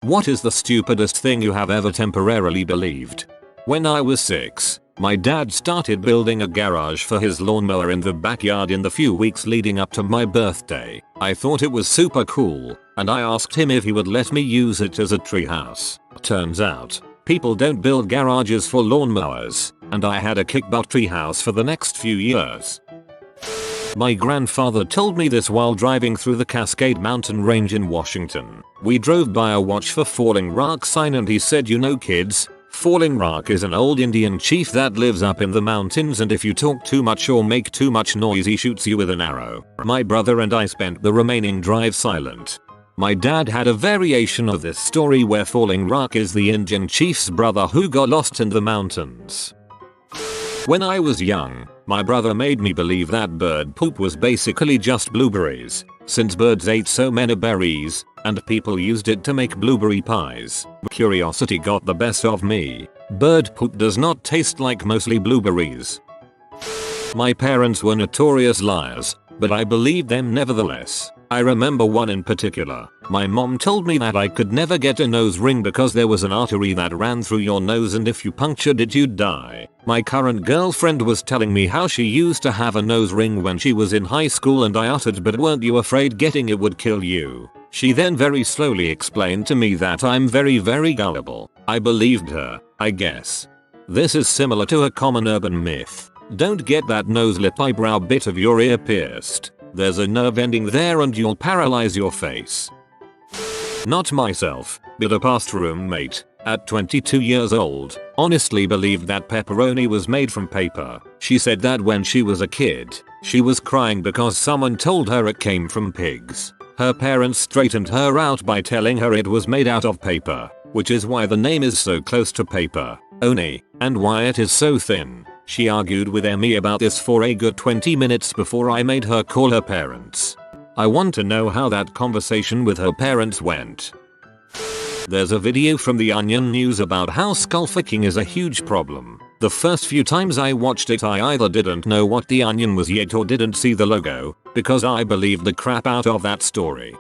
What is the stupidest thing you have ever temporarily believed? When I was 6, my dad started building a garage for his lawnmower in the backyard in the few weeks leading up to my birthday. I thought it was super cool, and I asked him if he would let me use it as a treehouse. Turns out, people don't build garages for lawnmowers, and I had a kick-butt treehouse for the next few years. My grandfather told me this while driving through the Cascade Mountain Range in Washington. We drove by a watch for falling rock sign and he said, "You know kids, Falling Rock is an old Indian chief that lives up in the mountains, and if you talk too much or make too much noise he shoots you with an arrow." My brother and I spent the remaining drive silent. My dad had a variation of this story where Falling Rock is the Indian chief's brother who got lost in the mountains. When I was young, my brother made me believe that bird poop was basically just blueberries, since birds ate so many berries, and people used it to make blueberry pies. Curiosity got the best of me. Bird poop does not taste like mostly blueberries. My parents were notorious liars, but I believed them nevertheless. I remember one in particular. My mom told me that I could never get a nose ring because there was an artery that ran through your nose and if you punctured it you'd die. My current girlfriend was telling me how she used to have a nose ring when she was in high school and I uttered, "But weren't you afraid getting it would kill you?" She then very slowly explained to me that I'm very gullible. I believed her, I guess. This is similar to a common urban myth. Don't get that nose, lip, eyebrow bit of your ear pierced. There's a nerve ending there and you'll paralyze your face. Not myself, but a past roommate, at 22 years old, honestly believed that pepperoni was made from paper. She said that when she was a kid, she was crying because someone told her it came from pigs. Her parents straightened her out by telling her it was made out of paper, which is why the name is so close to paper, oni, and why it is so thin. She argued with Emmy about this for a good 20 minutes before I made her call her parents. I want to know how that conversation with her parents went. There's a video from the Onion News about how skull fucking is a huge problem. The first few times I watched it I either didn't know what the Onion was yet or didn't see the logo, because I believed the crap out of that story.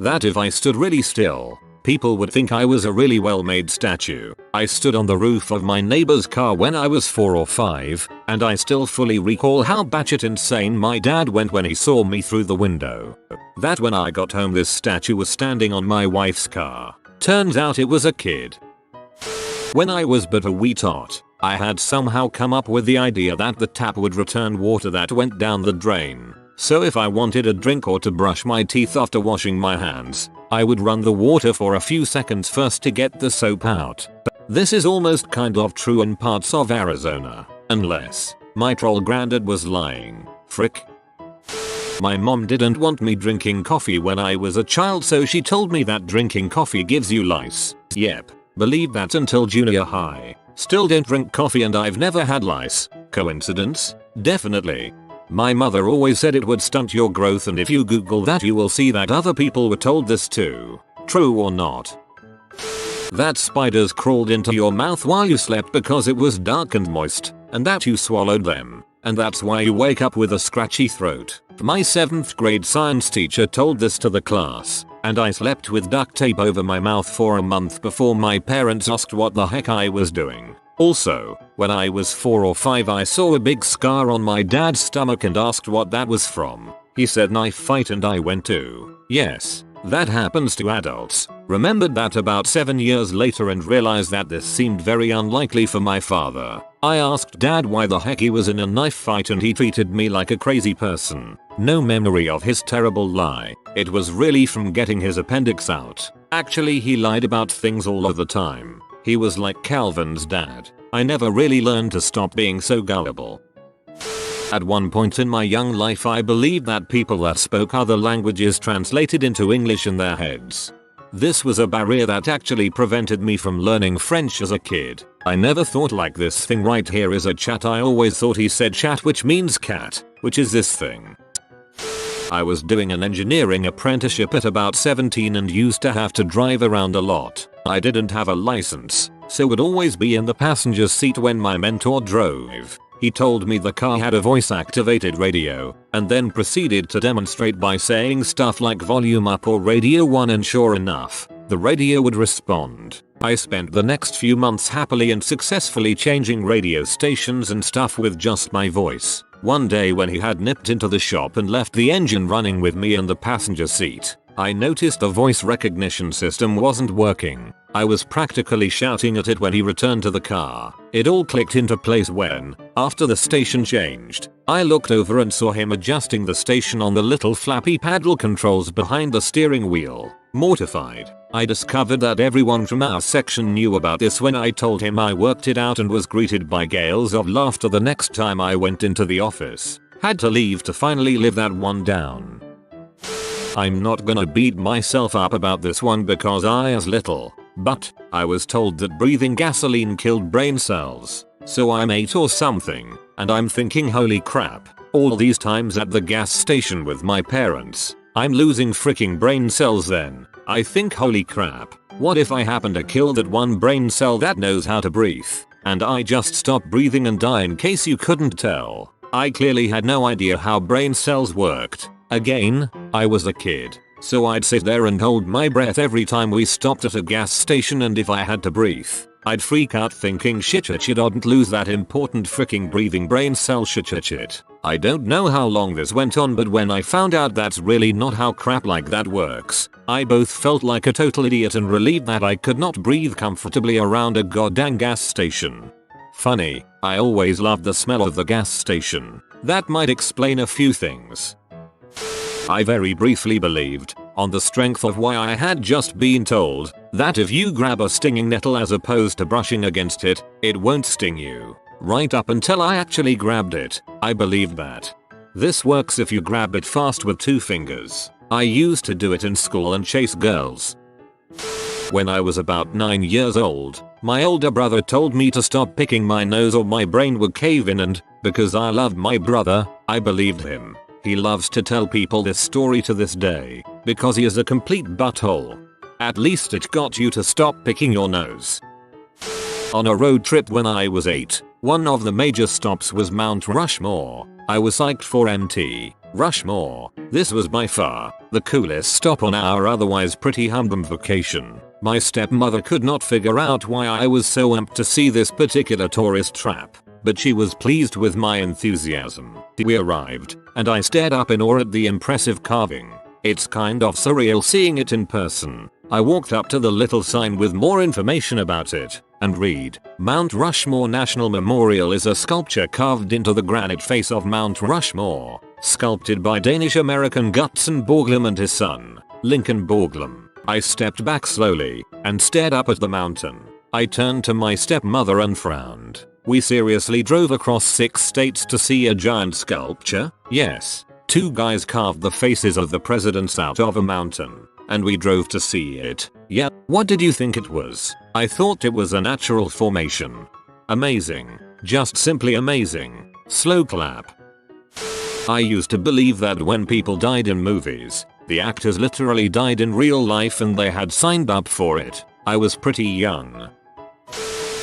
That if I stood really still, people would think I was a really well-made statue. I stood on the roof of my neighbor's car when I was 4 or 5, and I still fully recall how batshit insane my dad went when he saw me through the window. That when I got home this statue was standing on my wife's car. Turns out it was a kid. When I was but a wee tot, I had somehow come up with the idea that the tap would return water that went down the drain. So if I wanted a drink or to brush my teeth after washing my hands, I would run the water for a few seconds first to get the soap out. This is almost kind of true in parts of Arizona, unless my troll granddad was lying. Frick. My mom didn't want me drinking coffee when I was a child, so she told me that drinking coffee gives you lice. Yep, believed that until junior high. Still don't drink coffee and I've never had lice. Coincidence? Definitely. My mother always said it would stunt your growth, and if you Google that you will see that other people were told this too. True or not? That spiders crawled into your mouth while you slept because it was dark and moist, and that you swallowed them, and that's why you wake up with a scratchy throat. My 7th grade science teacher told this to the class, and I slept with duct tape over my mouth for a month before my parents asked what the heck I was doing. Also, when I was 4 or 5 I saw a big scar on my dad's stomach and asked what that was from. He said knife fight and I went to, yes, that happens to adults. Remembered that about 7 years later and realized that this seemed very unlikely for my father. I asked dad why the heck he was in a knife fight and he treated me like a crazy person. No memory of his terrible lie. It was really from getting his appendix out. Actually he lied about things all of the time. He was like Calvin's dad. I never really learned to stop being so gullible. At one point in my young life I believed that people that spoke other languages translated into English in their heads. This was a barrier that actually prevented me from learning French as a kid. I never thought like this thing right here is a chat. I always thought he said chat, which means cat, which is this thing. I was doing an engineering apprenticeship at about 17 and used to have to drive around a lot. I didn't have a license, so would always be in the passenger seat when my mentor drove. He told me the car had a voice-activated radio, and then proceeded to demonstrate by saying stuff like volume up or radio 1, and sure enough, the radio would respond. I spent the next few months happily and successfully changing radio stations and stuff with just my voice. One day when he had nipped into the shop and left the engine running with me in the passenger seat, I noticed the voice recognition system wasn't working. I was practically shouting at it when he returned to the car. It all clicked into place when, after the station changed, I looked over and saw him adjusting the station on the little flappy paddle controls behind the steering wheel. Mortified, I discovered that everyone from our section knew about this when I told him I worked it out, and was greeted by gales of laughter the next time I went into the office. Had to leave to finally live that one down. I'm not gonna beat myself up about this one because I was little, but I was told that breathing gasoline killed brain cells, so I'm 8 or something, and I'm thinking holy crap, all these times at the gas station with my parents, I'm losing freaking brain cells then. I think holy crap, what if I happen to kill that one brain cell that knows how to breathe, and I just stop breathing and die? In case you couldn't tell, I clearly had no idea how brain cells worked. Again, I was a kid, so I'd sit there and hold my breath every time we stopped at a gas station, and if I had to breathe, I'd freak out thinking shit don't lose that important freaking breathing brain cell shit. I don't know how long this went on, but when I found out that's really not how crap like that works, I both felt like a total idiot and relieved that I could not breathe comfortably around a goddamn gas station. Funny, I always loved the smell of the gas station. That might explain a few things. I very briefly believed, on the strength of why I had just been told, that if you grab a stinging nettle as opposed to brushing against it, it won't sting you. Right up until I actually grabbed it, I believed that. This works if you grab it fast with 2 fingers. I used to do it in school and chase girls. When I was about 9 years old, my older brother told me to stop picking my nose or my brain would cave in, and because I loved my brother, I believed him. He loves to tell people this story to this day, because he is a complete butthole. At least it got you to stop picking your nose. On a road trip when I was 8, one of the major stops was Mount Rushmore. I was psyched for MT Rushmore. This was by far the coolest stop on our otherwise pretty humdrum vacation. My stepmother could not figure out why I was so amped to see this particular tourist trap, but she was pleased with my enthusiasm. We arrived, and I stared up in awe at the impressive carving. It's kind of surreal seeing it in person. I walked up to the little sign with more information about it, and read, Mount Rushmore National Memorial is a sculpture carved into the granite face of Mount Rushmore, sculpted by Danish-American Gutzon Borglum and his son, Lincoln Borglum. I stepped back slowly, and stared up at the mountain. I turned to my stepmother and frowned. We seriously drove across 6 states to see a giant sculpture? Yes. 2 guys carved the faces of the presidents out of a mountain, and we drove to see it. Yeah, what did you think it was? I thought it was a natural formation. Amazing. Just simply amazing. Slow clap. I used to believe that when people died in movies, the actors literally died in real life and they had signed up for it. I was pretty young.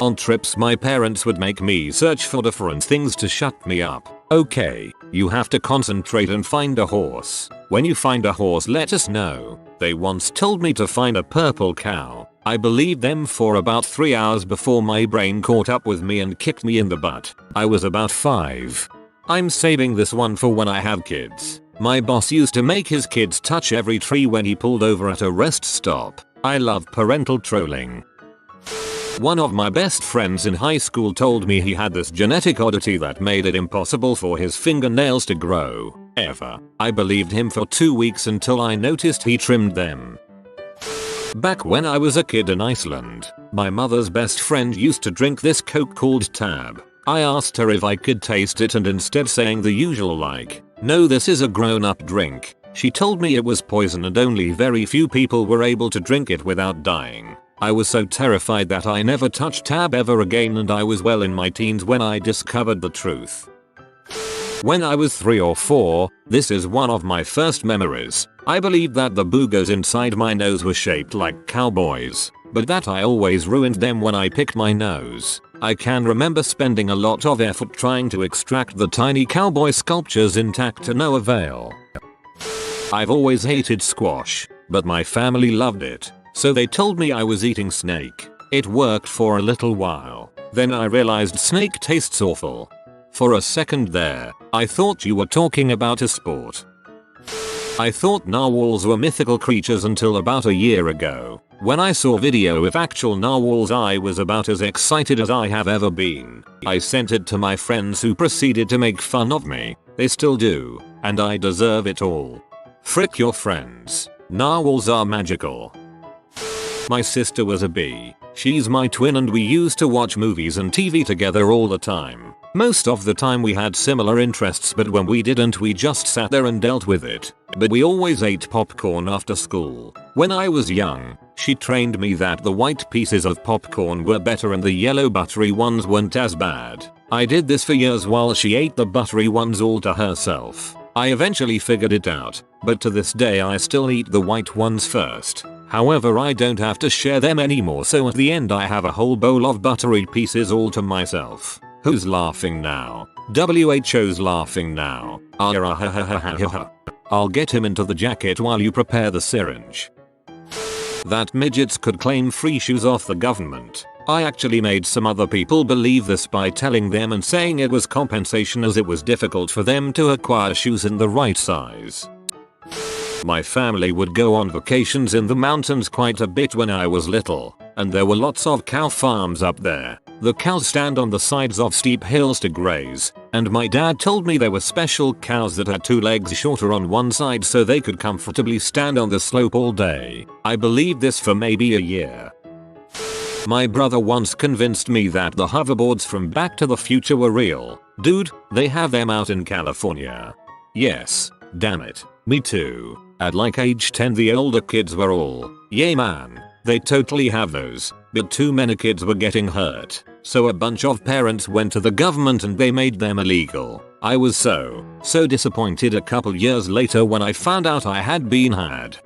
On trips my parents would make me search for different things to shut me up. Okay, you have to concentrate and find a horse. When you find a horse, let us know. They once told me to find a purple cow. I believed them for about 3 hours before my brain caught up with me and kicked me in the butt. I was about 5. I'm saving this one for when I have kids. My boss used to make his kids touch every tree when he pulled over at a rest stop. I love parental trolling. One of my best friends in high school told me he had this genetic oddity that made it impossible for his fingernails to grow, ever. I believed him for 2 weeks until I noticed he trimmed them. Back when I was a kid in Iceland, my mother's best friend used to drink this Coke called Tab. I asked her if I could taste it, and instead saying the usual like, "No, this is a grown-up drink," she told me it was poison and only very few people were able to drink it without dying. I was so terrified that I never touched Tab ever again, and I was well in my teens when I discovered the truth. When I was 3 or 4, this is one of my first memories, I believed that the boogers inside my nose were shaped like cowboys, but that I always ruined them when I picked my nose. I can remember spending a lot of effort trying to extract the tiny cowboy sculptures intact to no avail. I've always hated squash, but my family loved it, so they told me I was eating snake. It worked for a little while, then I realized snake tastes awful. For a second there, I thought you were talking about a sport. I thought narwhals were mythical creatures until about a year ago. When I saw video of actual narwhals, I was about as excited as I have ever been. I sent it to my friends who proceeded to make fun of me. They still do, and I deserve it all. Frick your friends. Narwhals are magical. My sister was a bee. She's my twin and we used to watch movies and TV together all the time. Most of the time we had similar interests, but when we didn't we just sat there and dealt with it. But we always ate popcorn after school. When I was young, she trained me that the white pieces of popcorn were better and the yellow buttery ones weren't as bad. I did this for years while she ate the buttery ones all to herself. I eventually figured it out, but to this day I still eat the white ones first. However, I don't have to share them anymore, so at the end I have a whole bowl of buttery pieces all to myself. Who's laughing now? WHO's laughing now. I'll get him into the jacket while you prepare the syringe. That midgets could claim free shoes off the government. I actually made some other people believe this by telling them and saying it was compensation as it was difficult for them to acquire shoes in the right size. My family would go on vacations in the mountains quite a bit when I was little, and there were lots of cow farms up there. The cows stand on the sides of steep hills to graze, and my dad told me there were special cows that had 2 legs shorter on one side so they could comfortably stand on the slope all day. I believed this for maybe a year. My brother once convinced me that the hoverboards from Back to the Future were real. Dude, they have them out in California. Yes, damn it, me too. At like age 10 the older kids were all, yay man, they totally have those, but too many kids were getting hurt, so a bunch of parents went to the government and they made them illegal. I was so disappointed a couple years later when I found out I had been had.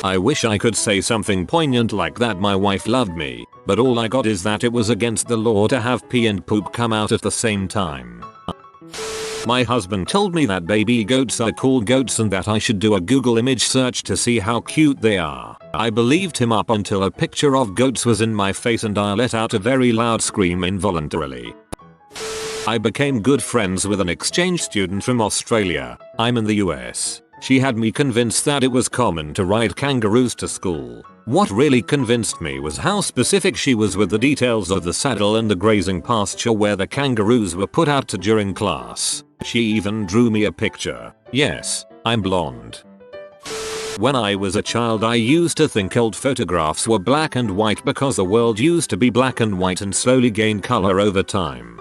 I wish I could say something poignant like that my wife loved me, but all I got is that it was against the law to have pee and poop come out at the same time. My husband told me that baby goats are called goats and that I should do a Google image search to see how cute they are. I believed him up until a picture of goats was in my face and I let out a very loud scream involuntarily. I became good friends with an exchange student from Australia. I'm in the US. She had me convinced that it was common to ride kangaroos to school. What really convinced me was how specific she was with the details of the saddle and the grazing pasture where the kangaroos were put out to during class. She even drew me a picture. Yes, I'm blonde. When I was a child I used to think old photographs were black and white because the world used to be black and white and slowly gained color over time.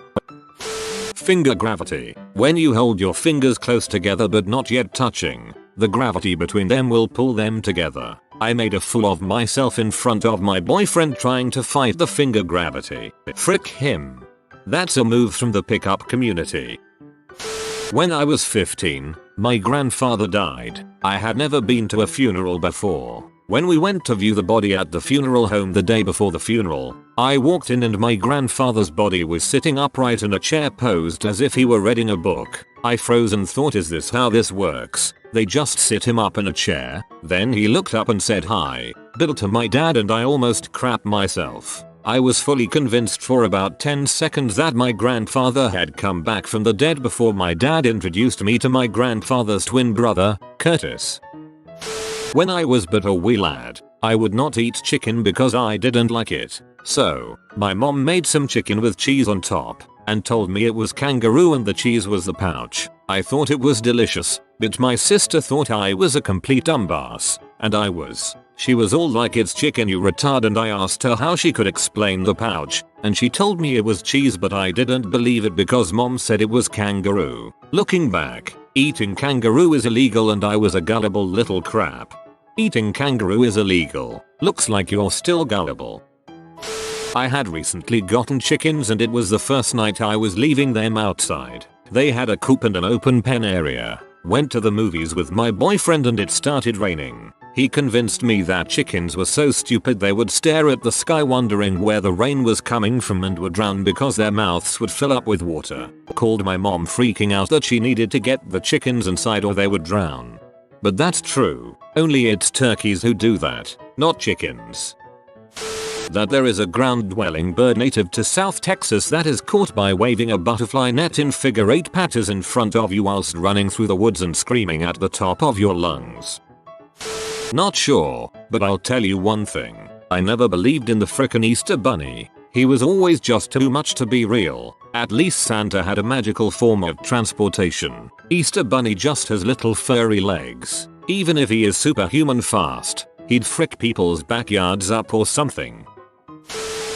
Finger gravity. When you hold your fingers close together but not yet touching, the gravity between them will pull them together. I made a fool of myself in front of my boyfriend trying to fight the finger gravity. Frick him. That's a move from the pickup community. When I was 15, my grandfather died. I had never been to a funeral before. When we went to view the body at the funeral home the day before the funeral, I walked in and my grandfather's body was sitting upright in a chair posed as if he were reading a book. I froze and thought, is this how this works? They just sit him up in a chair? Then he looked up and said hi, Bill, to my dad, and I almost crapped myself. I was fully convinced for about 10 seconds that my grandfather had come back from the dead before my dad introduced me to my grandfather's twin brother, Curtis. When I was but a wee lad, I would not eat chicken because I didn't like it. So, my mom made some chicken with cheese on top and told me it was kangaroo and the cheese was the pouch. I thought it was delicious, but my sister thought I was a complete dumbass, and I was. She was all like, it's chicken you retard, and I asked her how she could explain the pouch, and she told me it was cheese, but I didn't believe it because mom said it was kangaroo. Looking back, eating kangaroo is illegal and I was a gullible little crap. Eating kangaroo is illegal. Looks like you're still gullible. I had recently gotten chickens and it was the first night I was leaving them outside. They had a coop and an open pen area. Went to the movies with my boyfriend and it started raining. He convinced me that chickens were so stupid they would stare at the sky wondering where the rain was coming from and would drown because their mouths would fill up with water. Called my mom freaking out that she needed to get the chickens inside or they would drown. But that's true. Only it's turkeys who do that, not chickens. That there is a ground-dwelling bird native to South Texas that is caught by waving a butterfly net in figure 8 patterns in front of you whilst running through the woods and screaming at the top of your lungs. Not sure, but I'll tell you one thing. I never believed in the frickin' Easter Bunny. He was always just too much to be real. At least Santa had a magical form of transportation. Easter Bunny just has little furry legs. Even if he is superhuman fast, he'd frick people's backyards up or something.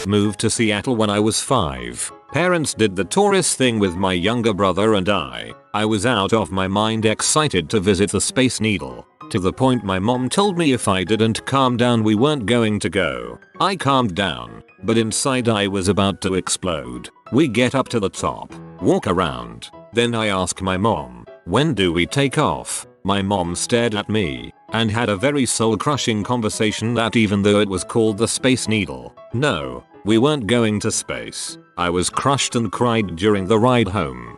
Moved to Seattle when I was 5. Parents did the tourist thing with my younger brother and I. I was out of my mind excited to visit the Space Needle. To the point my mom told me if I didn't calm down we weren't going to go. I calmed down, but inside I was about to explode. We get up to the top, walk around, then I ask my mom, when do we take off? My mom stared at me and had a very soul-crushing conversation that even though it was called the Space Needle, no, we weren't going to space. I was crushed and cried during the ride home.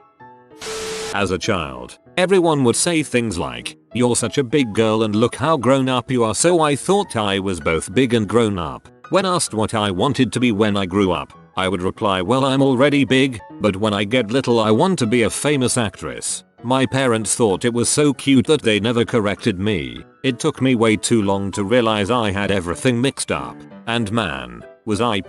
As a child, everyone would say things like, "You're such a big girl and look how grown up you are," so I thought I was both big and grown up. When asked what I wanted to be when I grew up, I would reply, well, I'm already big, but when I get little I want to be a famous actress. My parents thought it was so cute that they never corrected me. It took me way too long to realize I had everything mixed up. And man, was I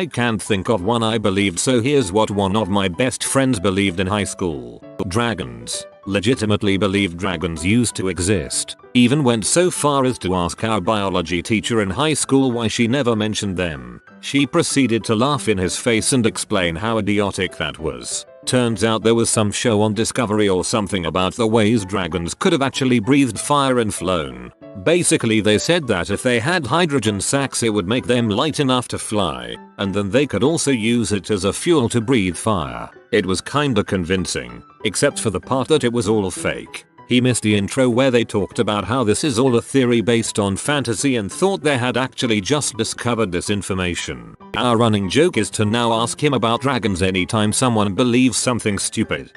can't think of one I believed, so here's what one of my best friends believed in high school. Dragons. Legitimately believed dragons used to exist. Even went so far as to ask our biology teacher in high school why she never mentioned them. She proceeded to laugh in his face and explain how idiotic that was. Turns out there was some show on Discovery or something about the ways dragons could have actually breathed fire and flown. Basically they said that if they had hydrogen sacs it would make them light enough to fly, and then they could also use it as a fuel to breathe fire. It was kinda convincing, except for the part that it was all fake. He missed the intro where they talked about how this is all a theory based on fantasy and thought they had actually just discovered this information. Our running joke is to now ask him about dragons anytime someone believes something stupid.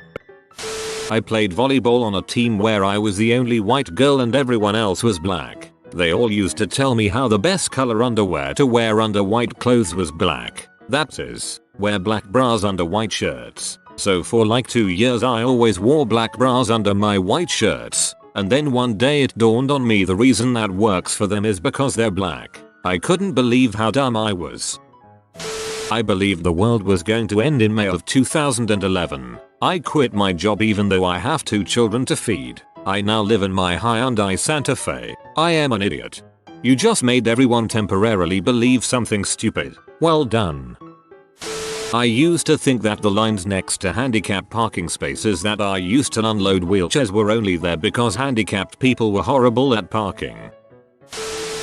I played volleyball on a team where I was the only white girl and everyone else was black. They all used to tell me how the best color underwear to wear under white clothes was black. That is, wear black bras under white shirts. So for like 2 years I always wore black bras under my white shirts, and then one day it dawned on me the reason that works for them is because they're black. I couldn't believe how dumb I was. I believed the world was going to end in May of 2011. I quit my job even though I have 2 children to feed. I now live in my Hyundai Santa Fe. I am an idiot. You just made everyone temporarily believe something stupid. Well done. I used to think that the lines next to handicap parking spaces that are used to unload wheelchairs were only there because handicapped people were horrible at parking.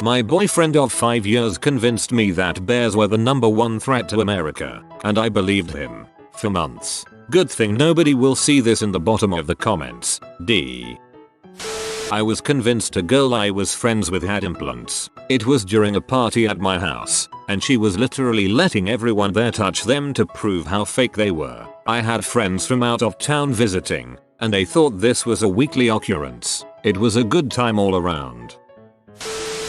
My boyfriend of 5 years convinced me that bears were the #1 threat to America, and I believed him. For months. Good thing nobody will see this in the bottom of the comments. D. I was convinced a girl I was friends with had implants. It was during a party at my house, and she was literally letting everyone there touch them to prove how fake they were. I had friends from out of town visiting, and they thought this was a weekly occurrence. It was a good time all around.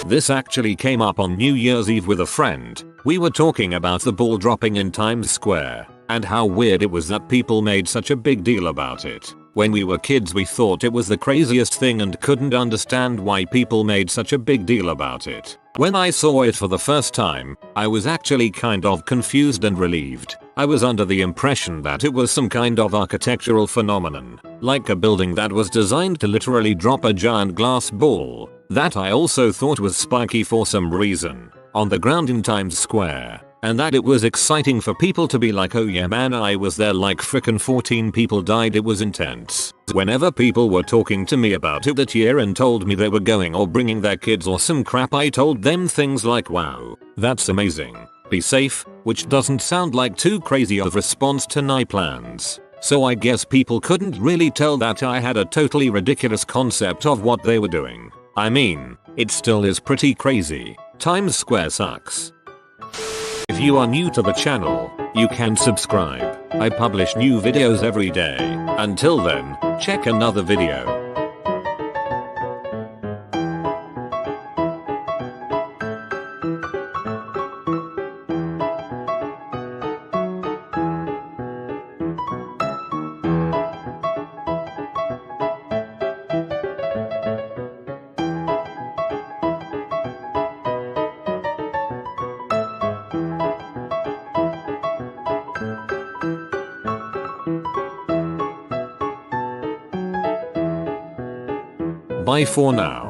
This actually came up on New Year's Eve with a friend. We were talking about the ball dropping in Times Square, and how weird it was that people made such a big deal about it. When we were kids we thought it was the craziest thing and couldn't understand why people made such a big deal about it. When I saw it for the first time, I was actually kind of confused and relieved. I was under the impression that it was some kind of architectural phenomenon, like a building that was designed to literally drop a giant glass ball, that I also thought was spiky for some reason, on the ground in Times Square. And that it was exciting for people to be like, oh yeah man, I was there, like frickin' 14 people died. It was intense. Whenever people were talking to me about it that year and told me they were going or bringing their kids or some crap, I told them things like, wow, that's amazing. Be safe, which doesn't sound like too crazy of response to my plans. So I guess people couldn't really tell that I had a totally ridiculous concept of what they were doing. I mean, it still is pretty crazy. Times Square sucks. If you are new to the channel, you can subscribe. I publish new videos every day. Until then, check another video. Bye for now.